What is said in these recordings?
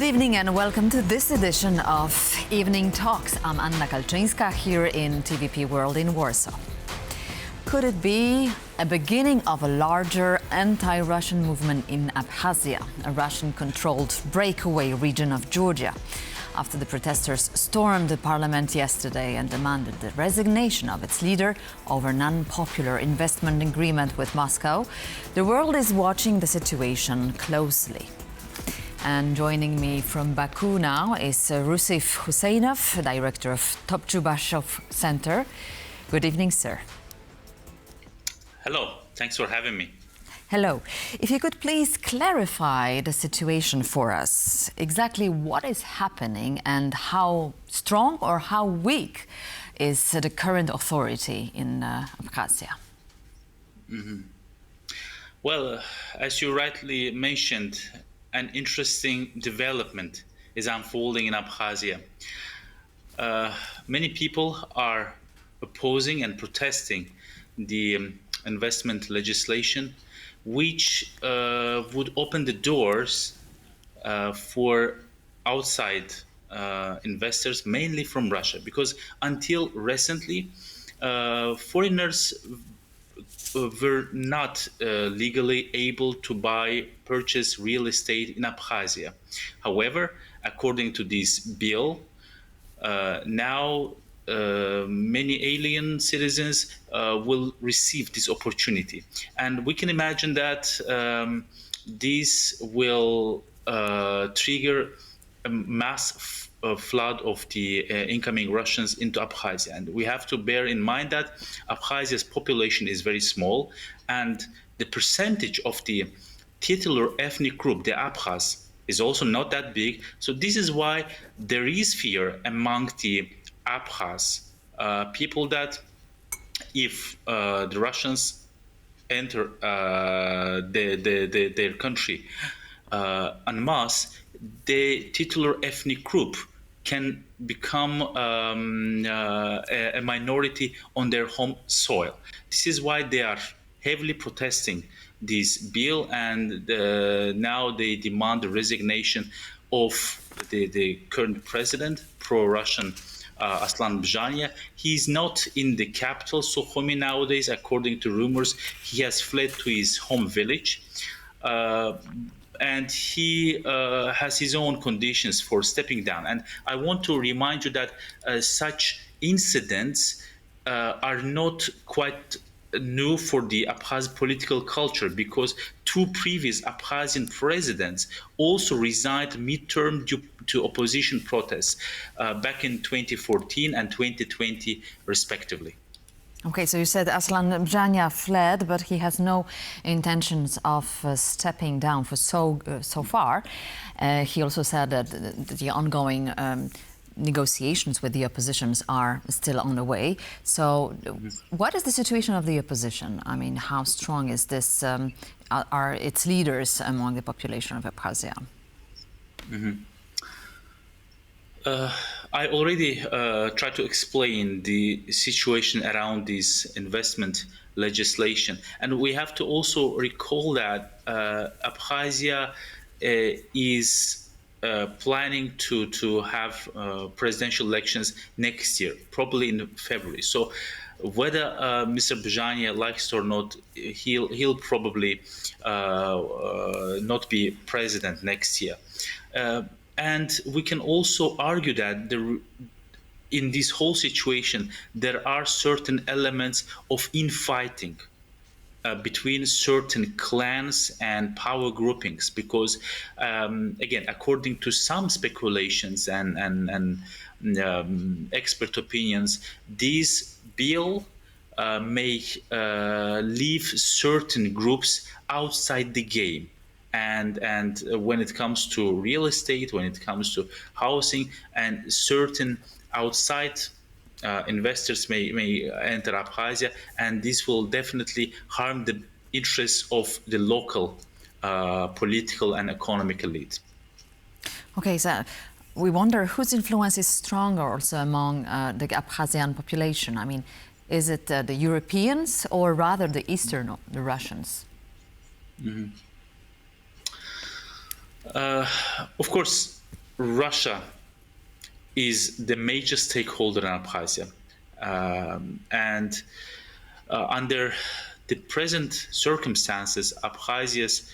evening and welcome to this edition of Evening Talks. I'm Anna Kalczyńska here in TVP World in Warsaw. Could it be a beginning of a larger anti-Russian movement in Abkhazia, a Russian-controlled breakaway region of Georgia? After the protesters stormed the parliament yesterday and demanded the resignation of its leader over an unpopular investment agreement with Moscow, the world is watching the situation closely. And joining me from Baku now is Rusif Huseynov, director of Topchubashov Center. Good evening, sir. Hello, thanks for having me. Hello. If you could please clarify the situation for us, exactly what is happening and how strong or how weak is the current authority in Abkhazia? Well, as you rightly mentioned, an interesting development is unfolding in Abkhazia. Many people are opposing and protesting the investment legislation, which would open the doors for outside investors, mainly from Russia, because until recently, foreigners were not legally able to purchase real estate in Abkhazia. However, according to this bill, now many alien citizens will receive this opportunity. And we can imagine that this will trigger a mass flood of the incoming Russians into Abkhazia. And we have to bear in mind that Abkhazia's population is very small, and the percentage of the titular ethnic group, the Abkhaz, is also not that big. So this is why there is fear among the Abkhaz people that if the Russians enter their country en masse, the titular ethnic group can become a minority on their home soil. This is why they are heavily protesting this bill, and now they demand the resignation of the current president, pro-Russian Aslan Abkhazia. He's not in the capital, Sukhumi, nowadays. According to rumors, he has fled to his home village. And he has his own conditions for stepping down. And I want to remind you that such incidents are not quite new for the Abkhaz political culture, because two previous Abkhazian presidents also resigned midterm due to opposition protests back in 2014 and 2020, respectively. Okay, so you said Aslan Abkhazia fled, but he has no intentions of stepping down for so far. He also said that the ongoing negotiations with the oppositions are still on the way. So what is the situation of the opposition? I mean, how strong is this? Are its leaders among the population of Abkhazia? I already tried to explain the situation around this investment legislation. And we have to also recall that Abkhazia is planning to have presidential elections next year, probably in February. So whether Mr. Abkhazia likes it or not, he'll probably not be president next year. And we can also argue that in this whole situation, there are certain elements of infighting between certain clans and power groupings, because, again, according to some speculations and expert opinions, this bill may leave certain groups outside the game. And when it comes to real estate, when it comes to housing, and certain outside investors may enter Abkhazia, and this will definitely harm the interests of the local political and economic elite. Okay, so we wonder whose influence is stronger also among the Abkhazian population. I mean, is it the Europeans or rather the Eastern, the Russians? Of course, Russia is the major stakeholder in Abkhazia. And under the present circumstances, Abkhazia's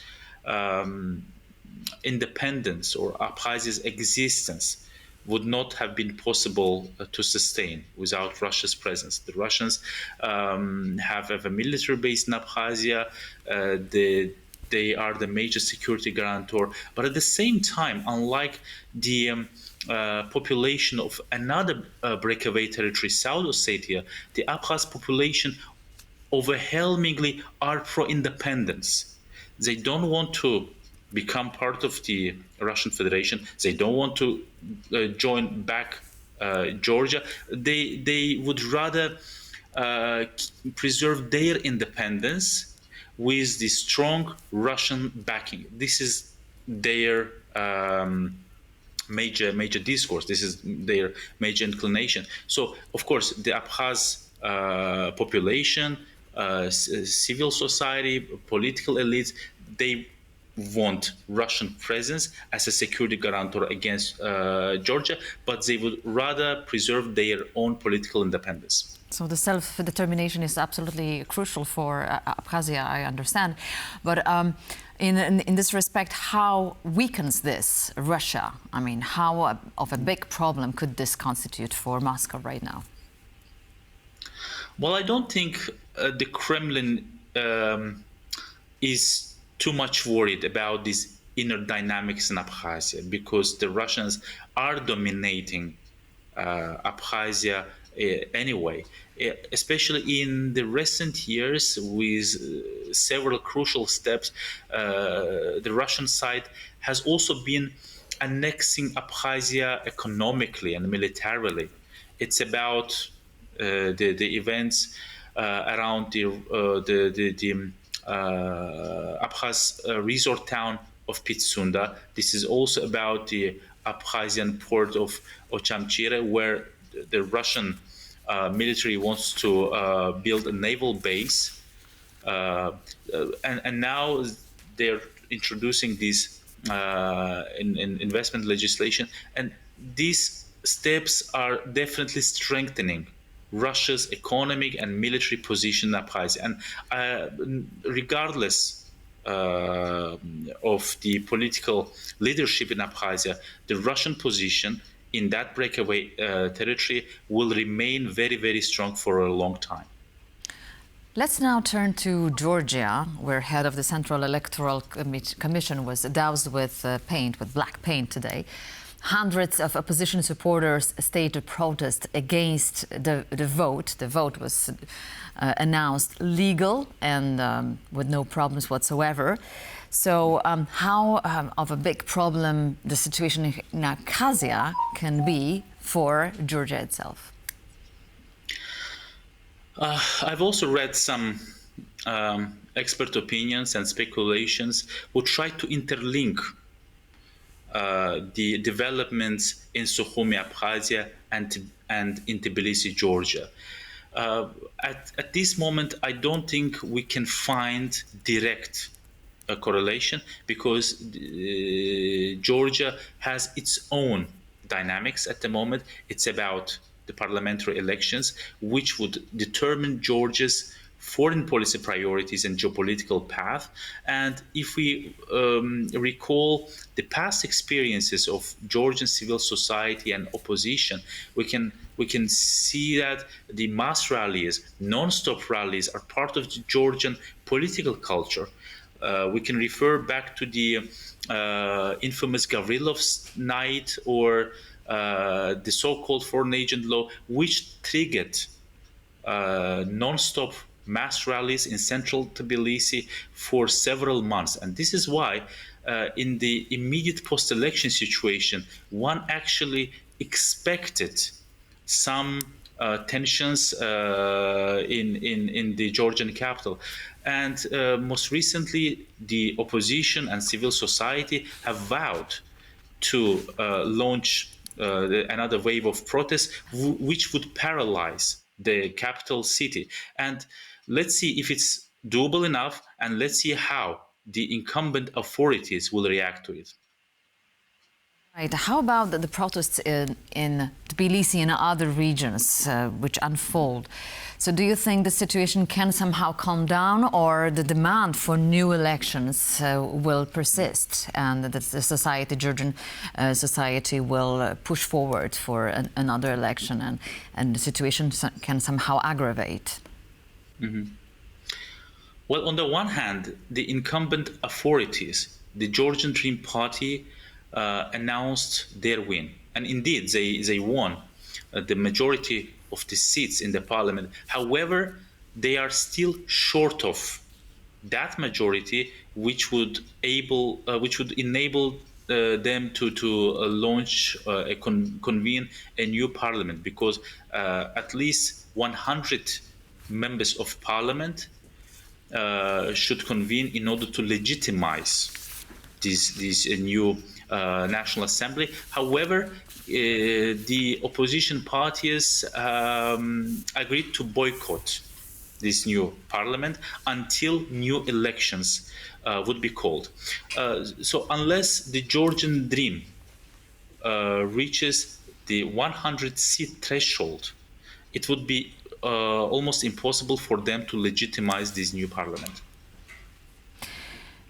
independence or Abkhazia's existence would not have been possible to sustain without Russia's presence. The Russians have a military base in Abkhazia. They are the major security guarantor. But at the same time, unlike the population of another breakaway territory, South Ossetia, the Abkhaz population overwhelmingly are pro-independence. They don't want to become part of the Russian Federation. They don't want to join back Georgia. They would rather preserve their independence with the strong Russian backing. This is their major discourse. This is their major inclination. So, of course, the Abkhaz population, civil society, political elites, they want Russian presence as a security guarantor against Georgia, but they would rather preserve their own political independence. So the self-determination is absolutely crucial for Abkhazia, I understand. But in this respect, how weakens this Russia? I mean, how of a big problem could this constitute for Moscow right now? Well, I don't think the Kremlin is too much worried about these inner dynamics in Abkhazia, because the Russians are dominating Abkhazia anyway, especially in the recent years with several crucial steps. The Russian side has also been annexing Abkhazia economically and militarily. It's about the events around the Abkhaz resort town of Pitsunda. This is also about the Abkhazian port of Ochamchire, where the Russian military wants to build a naval base. And now they're introducing this in investment legislation. And these steps are definitely strengthening Russia's economic and military position in Abkhazia. And regardless of the political leadership in Abkhazia, the Russian position in that breakaway territory will remain very, very strong for a long time. Let's now turn to Georgia, where head of the Central Electoral Commission was doused with paint, with black paint today. Hundreds of opposition supporters staged a protest against the vote. The vote was announced legal and with no problems whatsoever. So how of a big problem the situation in Abkhazia can be for Georgia itself? I've also read some expert opinions and speculations who try to interlink the developments in Sukhumi, Abkhazia, and in Tbilisi, Georgia. At this moment, I don't think we can find direct correlation, because Georgia has its own dynamics at the moment. It's about the parliamentary elections, which would determine Georgia's foreign policy priorities and geopolitical path. And if we recall the past experiences of Georgian civil society and opposition, we can see that the mass rallies, non-stop rallies, are part of the Georgian political culture. We can refer back to the infamous Gavrilov's night, or the so-called foreign agent law, which triggered non-stop mass rallies in central Tbilisi for several months. And this is why in the immediate post-election situation, one actually expected some tensions in the Georgian capital. And most recently, the opposition and civil society have vowed to launch another wave of protests, which would paralyze the capital city. And let's see if it's doable enough, and let's see how the incumbent authorities will react to it. How about the protests in Tbilisi and other regions which unfold? So do you think the situation can somehow calm down, or the demand for new elections will persist, and that the society, Georgian society, will push forward for another election, and the situation can somehow aggravate? Mm-hmm. Well, on the one hand, the incumbent authorities, the Georgian Dream Party, announced their win. And indeed, they won the majority of the seats in the parliament. However, they are still short of that majority, which would enable them to launch convene a new parliament, because at least 100 members of parliament should convene in order to legitimize this new National Assembly. However, the opposition parties agreed to boycott this new parliament until new elections would be called. So unless the Georgian Dream reaches the 100-seat threshold, it would be almost impossible for them to legitimize this new parliament.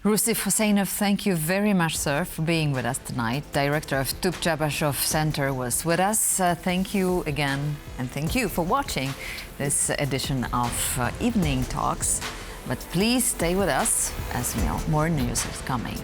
Rusif Huseynov, thank you very much, sir, for being with us tonight. Director of Tupchabashov Center was with us. Thank you again, and thank you for watching this edition of Evening Talks. But please stay with us, as we know more news is coming.